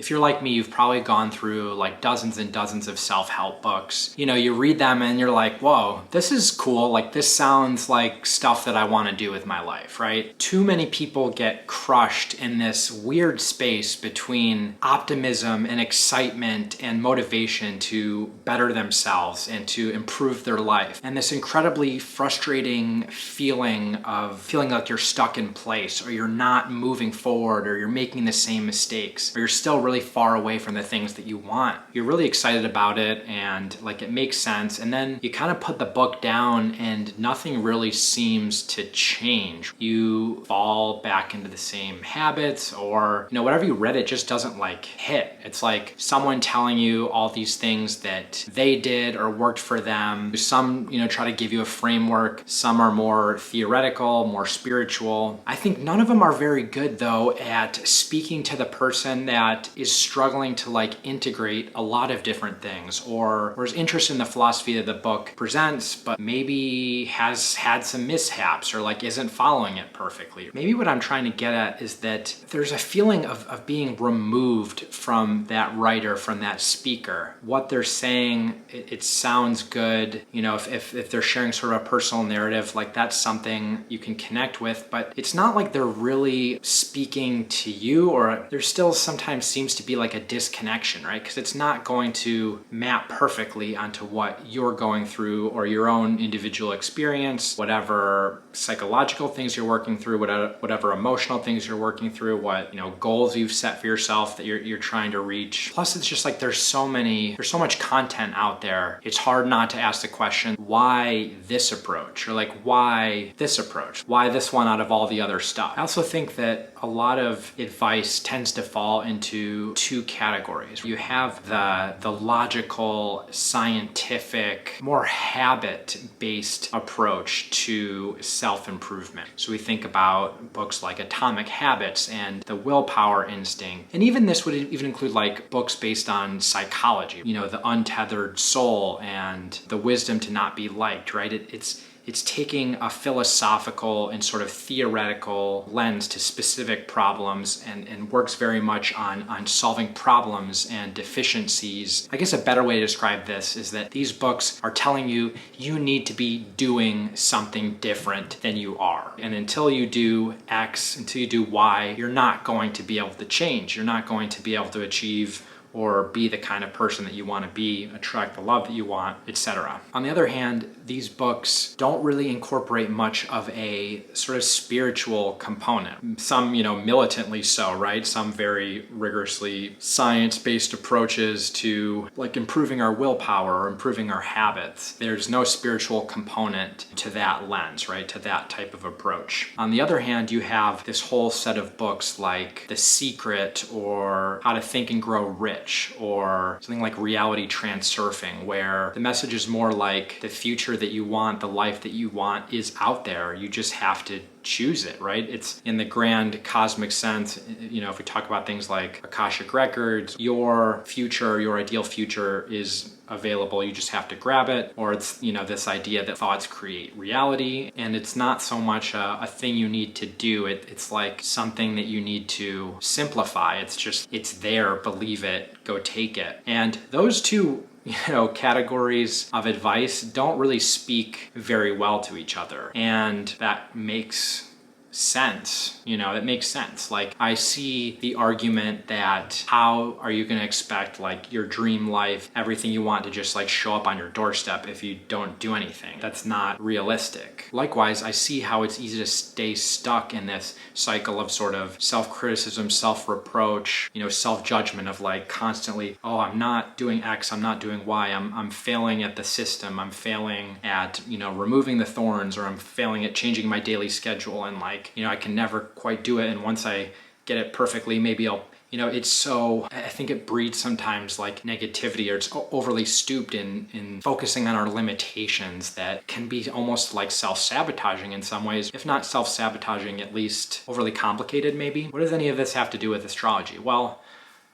If you're like me, you've probably gone through like dozens and dozens of self-help books. You know, you read them and you're like, whoa, this is cool. Like this sounds like stuff that I want to do with my life, right? Too many people get crushed in this weird space between optimism and excitement and motivation to better themselves and to improve their life. And this incredibly frustrating feeling of feeling like you're stuck in place, or you're not moving forward, or you're making the same mistakes, or you're still really far away from the things that you want. You're really excited about it and like it makes sense, and then you kind of put the book down and nothing really seems to change. You fall back into the same habits, or you know, whatever you read, it just doesn't like hit. It's like someone telling you all these things that they did or worked for them. Some, you know, try to give you a framework. Some are more theoretical, more spiritual. I think none of them are very good though at speaking to the person that is struggling to like integrate a lot of different things, or is interested in the philosophy that the book presents, but maybe has had some mishaps or like isn't following it perfectly. Maybe what I'm trying to get at is that there's a feeling of being removed from that writer, from that speaker. What they're saying, it sounds good. You know, if they're sharing sort of a personal narrative, like that's something you can connect with, but it's not like they're really speaking to you, or there still sometimes seems to be like a disconnection, right? Because it's not going to map perfectly onto what you're going through or your own individual experience, whatever psychological things you're working through, whatever emotional things you're working through, what, you know, goals you've set for yourself that you're trying to reach. Plus, it's just like there's so much content out there. It's hard not to ask the question, why this approach? Or like, why this approach? Why this one out of all the other stuff? I also think that a lot of advice tends to fall into two categories. You have the logical, scientific, more habit-based approach to self-improvement. So we think about books like Atomic Habits and The Willpower Instinct. And even this would even include like books based on psychology, you know, The Untethered Soul and The Wisdom to Not Be Liked, right? It's taking a philosophical and sort of theoretical lens to specific problems, and works very much on solving problems and deficiencies. I guess a better way to describe this is that these books are telling you you need to be doing something different than you are. And until you do X, until you do Y, you're not going to be able to change. You're not going to be able to achieve or be the kind of person that you want to be, attract the love that you want, etc. On the other hand, these books don't really incorporate much of a sort of spiritual component. Some, you know, militantly so, right? Some very rigorously science-based approaches to like improving our willpower or improving our habits. There's no spiritual component to that lens, right? To that type of approach. On the other hand, you have this whole set of books like The Secret or How to Think and Grow Rich, or something like Reality Transurfing, where the message is more like the future that you want, the life that you want is out there. You just have to choose it, right? It's in the grand cosmic sense. You know, if we talk about things like Akashic Records, your future, your ideal future is available. You just have to grab it. Or it's, you know, this idea that thoughts create reality, and it's not so much a thing you need to do. It's like something that you need to simplify. It's just, it's there, believe it, go take it. And those two, you know, categories of advice don't really speak very well to each other. And that makes sense. You know, it makes sense. Like, I see the argument that how are you going to expect like your dream life, everything you want to just like show up on your doorstep if you don't do anything? That's not realistic. Likewise, I see how it's easy to stay stuck in this cycle of sort of self-criticism, self-reproach, you know, self-judgment of like constantly, oh, I'm not doing X, I'm not doing Y, I'm failing at the system, I'm failing at, you know, removing the thorns, or I'm failing at changing my daily schedule, and like, you know, I can never quite do it, and once I get it perfectly, maybe I'll, you know, it's so, I think it breeds sometimes like negativity, or it's overly stooped in focusing on our limitations that can be almost like self-sabotaging in some ways, if not self-sabotaging, at least overly complicated maybe. What does any of this have to do with astrology? Well,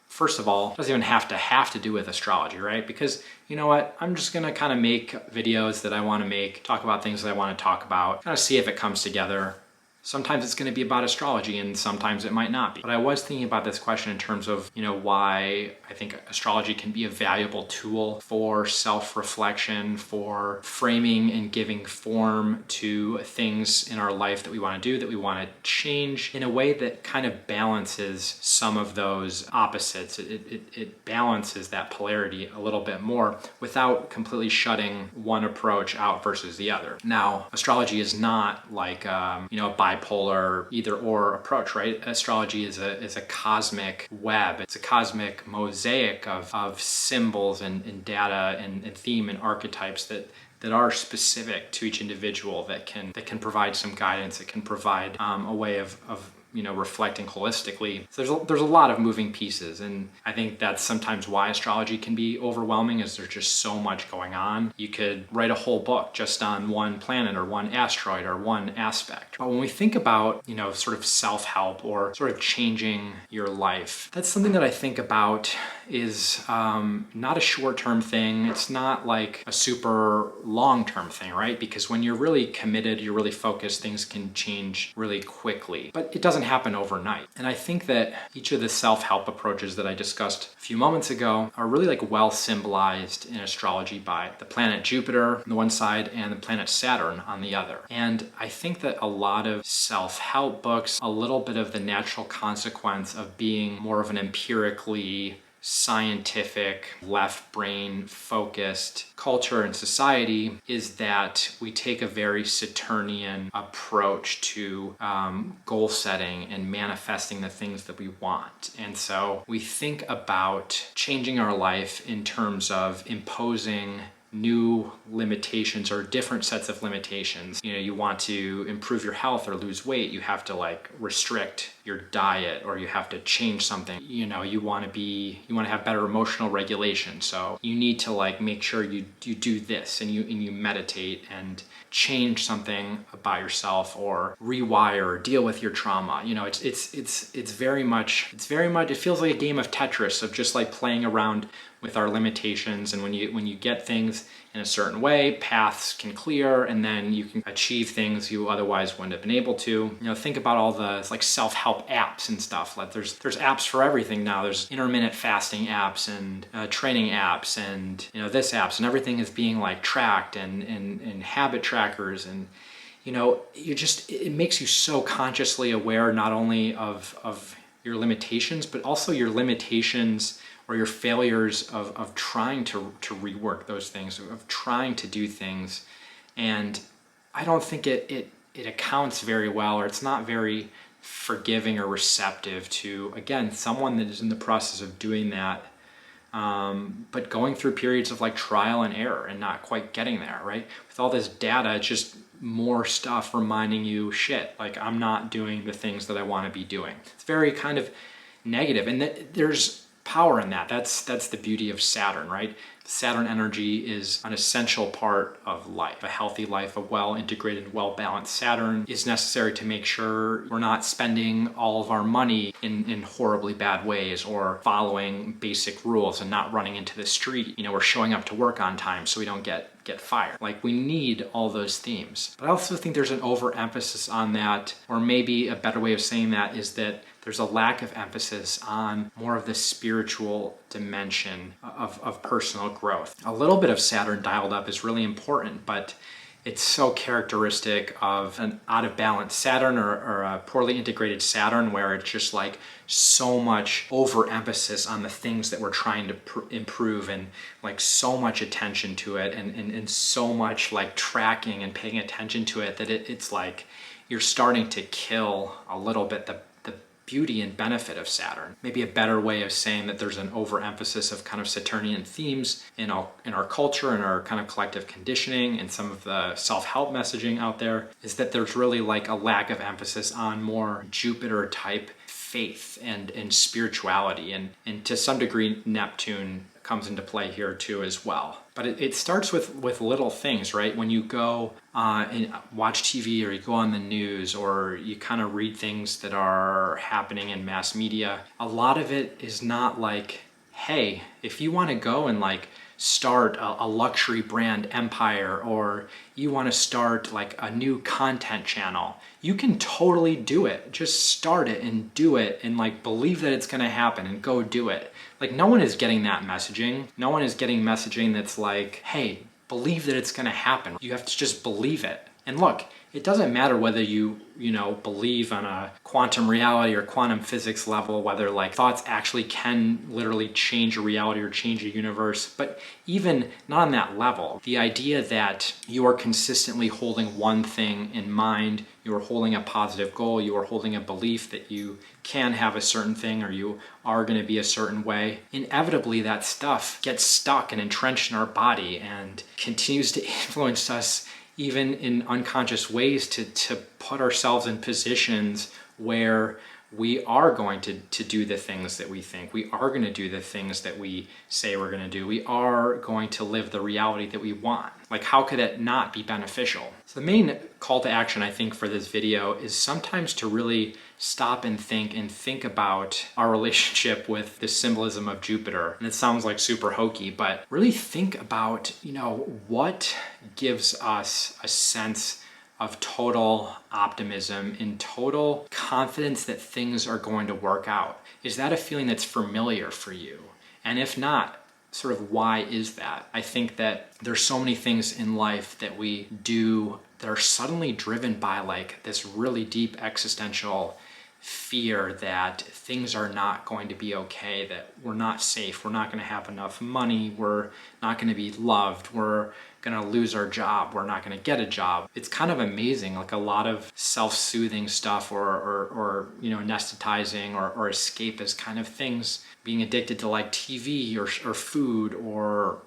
first of all, it doesn't even have to do with astrology, right? Because you know what? I'm just gonna kind of make videos that I want to make, talk about things that I want to talk about, kind of see if it comes together, Sometimes it's going to be about astrology and sometimes it might not be. But I was thinking about this question in terms of, why I think astrology can be a valuable tool for self-reflection, for framing and giving form to things in our life that we want to do, that we want to change in a way that kind of balances some of those opposites. It balances that polarity a little bit more without completely shutting one approach out versus the other. Now, astrology is not like, a bipolar either or approach, right? Astrology is a cosmic web. It's a cosmic mosaic of symbols and data and theme and archetypes that are specific to each individual, that can provide some guidance, that can provide a way of reflecting holistically. So there's a lot of moving pieces, and I think that's sometimes why astrology can be overwhelming, is there's just so much going on. You could write a whole book just on one planet or one asteroid or one aspect. But when we think about, sort of self-help or sort of changing your life, that's something that I think about is not a short-term thing. It's not like a super long-term thing, right? Because when you're really committed, you're really focused, things can change really quickly. But it doesn't happen overnight. And I think that each of the self-help approaches that I discussed a few moments ago are really like well symbolized in astrology by the planet Jupiter on the one side and the planet Saturn on the other. And I think that a lot of self-help books, a little bit of the natural consequence of being more of an empirically scientific, left brain focused culture and society, is that we take a very Saturnian approach to goal setting and manifesting the things that we want. And so we think about changing our life in terms of imposing new limitations or different sets of limitations. You want to improve your health or lose weight, you have to restrict your diet, or you have to change something. You want to have better emotional regulation, so you need to make sure you do this, and you meditate and change something about yourself, or rewire or deal with your trauma. It's very much, it feels like a game of Tetris, of just playing around with our limitations. And when you get things in a certain way, paths can clear, and then you can achieve things you otherwise wouldn't have been able to. Think about all the self-help apps and stuff. There's apps for everything now. There's intermittent fasting apps and training apps and this apps, and everything is being tracked and habit trackers, and it makes you so consciously aware not only of your limitations, but also your limitations or your failures of trying to rework those things, of trying to do things. And I don't think it accounts very well, or it's not very forgiving or receptive to, again, someone that is in the process of doing that, but going through periods of trial and error and not quite getting there, right? With all this data, it's just more stuff reminding you, shit, I'm not doing the things that I want to be doing. It's very kind of negative, and there's power in that. That's the beauty of Saturn, right? Saturn energy is an essential part of life. A healthy life, a well-integrated, well-balanced Saturn is necessary to make sure we're not spending all of our money in horribly bad ways, or following basic rules and not running into the street. We're showing up to work on time so we don't get fired. We need all those themes. But I also think there's an overemphasis on that, or maybe a better way of saying that is that there's a lack of emphasis on more of the spiritual dimension of personal growth. A little bit of Saturn dialed up is really important, but it's so characteristic of an out of balance Saturn, or a poorly integrated Saturn, where it's just so much overemphasis on the things that we're trying to improve, and so much attention to it, and so much tracking and paying attention to it, that it's you're starting to kill a little bit the beauty and benefit of Saturn. Maybe a better way of saying that there's an overemphasis of kind of Saturnian themes in our culture and our kind of collective conditioning, and some of the self-help messaging out there, is that there's really a lack of emphasis on more Jupiter type faith and spirituality, and to some degree Neptune comes into play here too as well. But it starts with little things, right? When you go and watch TV, or you go on the news, or you kind of read things that are happening in mass media, a lot of it is not hey, if you want to go and start a luxury brand empire, or you want to start like a new content channel, you can totally do it. Just start it and do it and like believe that it's going to happen and go do it. Like no one is getting that messaging. No one is getting messaging that's like, hey, believe that it's going to happen. You have to just believe it. And look, it doesn't matter whether you believe on a quantum reality or quantum physics level, whether like thoughts actually can literally change a reality or change a universe, but even not on that level. The idea that you are consistently holding one thing in mind, you are holding a positive goal, you are holding a belief that you can have a certain thing or you are going to be a certain way, inevitably that stuff gets stuck and entrenched in our body and continues to influence us even in unconscious ways to put ourselves in positions where we are going to do the things that we think. We are going to do the things that we say we're going to do. We are going to live the reality that we want. Like, how could it not be beneficial? So the main call to action, I think, for this video is sometimes to really stop and think about our relationship with the symbolism of Jupiter. And it sounds like super hokey, but really think about, what gives us a sense of total optimism and total confidence that things are going to work out. Is that a feeling that's familiar for you? And if not, sort of why is that? I think that there's so many things in life that we do that are suddenly driven by like this really deep existential fear that things are not going to be okay, that we're not safe, we're not going to have enough money, we're not going to be loved, we're going to lose our job, we're not going to get a job. It's kind of amazing, like a lot of self-soothing stuff or anesthetizing or escapist kind of things, being addicted to like TV or food or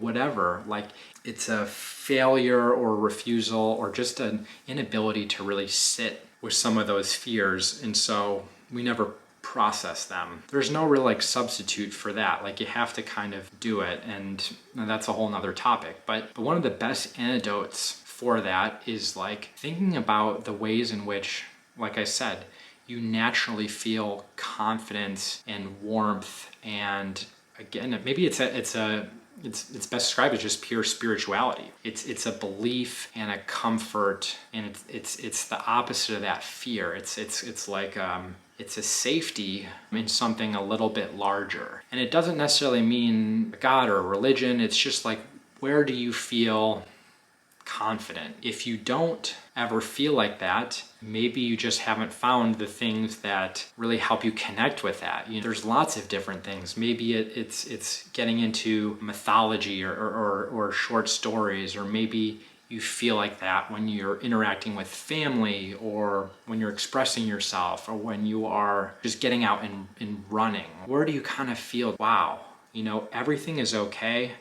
whatever. Like it's a failure or refusal or just an inability to really sit with some of those fears, and so we never process them. There's no real like substitute for that. Like you have to kind of do it, and that's a whole nother topic. But one of the best antidotes for that is like thinking about the ways in which, like I said, you naturally feel confidence and warmth, and again, maybe it's best described as just pure spirituality. It's a belief and a comfort, and it's the opposite of that fear. It's like it's a safety in something a little bit larger, and it doesn't necessarily mean God or religion. It's just like, where do you feel confident? If you don't ever feel like that, maybe you just haven't found the things that really help you connect with that. There's lots of different things. Maybe it's getting into mythology or short stories, or maybe you feel like that when you're interacting with family, or when you're expressing yourself, or when you are just getting out and running. Where do you kind of feel, wow, everything is okay?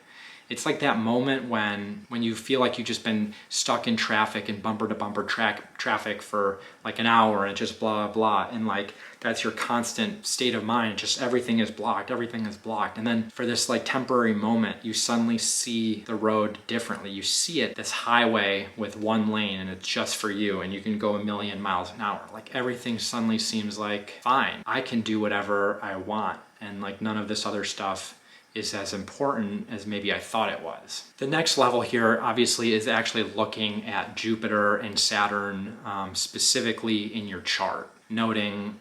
It's like that moment when you feel like you've just been stuck in traffic and bumper to bumper traffic for like an hour and just blah, blah, and like that's your constant state of mind. Just everything is blocked. And then for this like temporary moment, you suddenly see the road differently. You see it, this highway with one lane, and it's just for you, and you can go 1,000,000 miles an hour. Like everything suddenly seems like fine. I can do whatever I want, and like none of this other stuff is as important as maybe I thought it was. The next level here obviously is actually looking at Jupiter and Saturn specifically in your chart, noting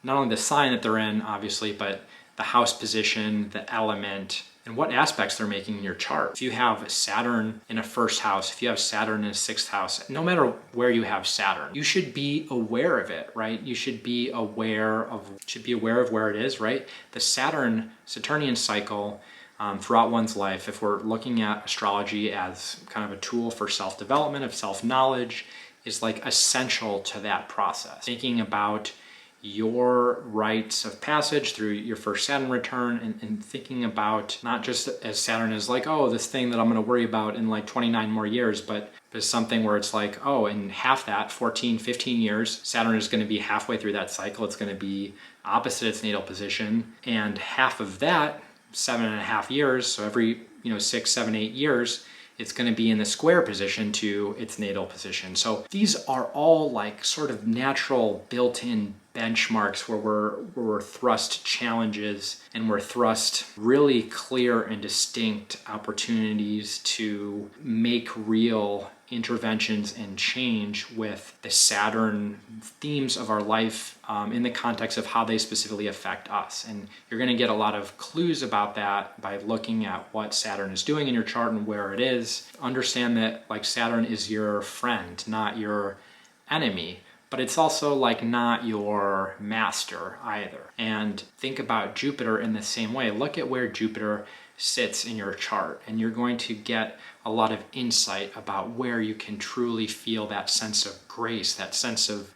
not only the sign that they're in, obviously, but the house position, the element, and what aspects they're making in your chart. If you have Saturn in a first house, if you have Saturn in a sixth house, no matter where you have Saturn, you should be aware of it, right? You should be aware of where it is, right? The Saturnian cycle throughout one's life, if we're looking at astrology as kind of a tool for self-development, of self-knowledge, is like essential to that process. Thinking about your rites of passage through your first Saturn return, and thinking about not just as Saturn is like, oh, this thing that I'm going to worry about in like 29 more years, but as something where it's like, oh, in half that, 14, 15 years, Saturn is going to be halfway through that cycle. It's going to be opposite its natal position. And half of that, 7.5 years, so every 6, 7, 8 years, it's going to be in the square position to its natal position. So these are all like sort of natural built-in benchmarks where we're thrust challenges and we're thrust really clear and distinct opportunities to make real interventions and change with the Saturn themes of our life in the context of how they specifically affect us. And you're going to get a lot of clues about that by looking at what Saturn is doing in your chart and where it is. Understand that like Saturn is your friend, not your enemy, but it's also like not your master either. And think about Jupiter in the same way. Look at where Jupiter sits in your chart, and you're going to get a lot of insight about where you can truly feel that sense of grace, that sense of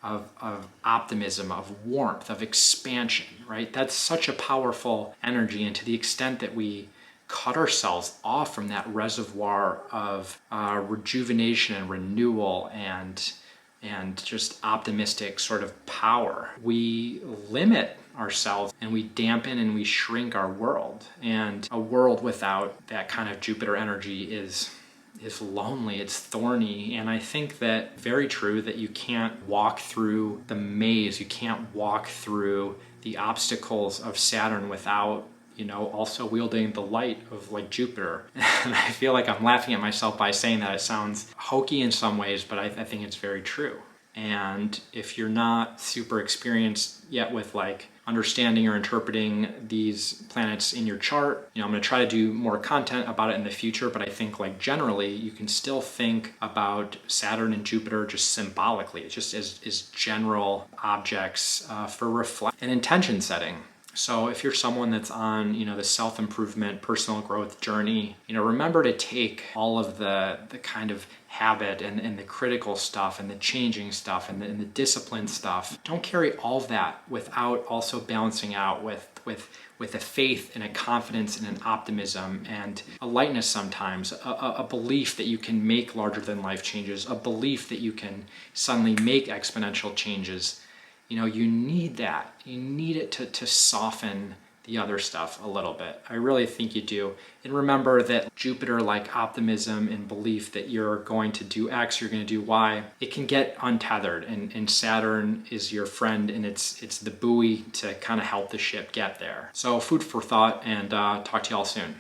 optimism, of warmth, of expansion, right? That's such a powerful energy. And to the extent that we cut ourselves off from that reservoir of rejuvenation and renewal and just optimistic sort of power, we limit ourselves and we dampen and we shrink our world. And a world without that kind of Jupiter energy is lonely, it's thorny. And I think that very true that you can't walk through the maze, you can't walk through the obstacles of Saturn without also wielding the light of like Jupiter. And I feel like I'm laughing at myself by saying that. It sounds hokey in some ways, but I think it's very true. And if you're not super experienced yet with like understanding or interpreting these planets in your chart, I'm going to try to do more content about it in the future, but I think like generally you can still think about Saturn and Jupiter just symbolically, just as general objects for reflect and intention setting. So if you're someone that's on, the self-improvement, personal growth journey, remember to take all of the kind of habit and the critical stuff and the changing stuff and the discipline stuff. Don't carry all of that without also balancing out with a faith and a confidence and an optimism and a lightness sometimes, a belief that you can make larger than life changes, a belief that you can suddenly make exponential changes. You need that. You need it to soften the other stuff a little bit. I really think you do. And remember that Jupiter, like optimism and belief that you're going to do X, you're going to do Y, it can get untethered. And Saturn is your friend, and it's the buoy to kind of help the ship get there. So food for thought, and talk to y'all soon.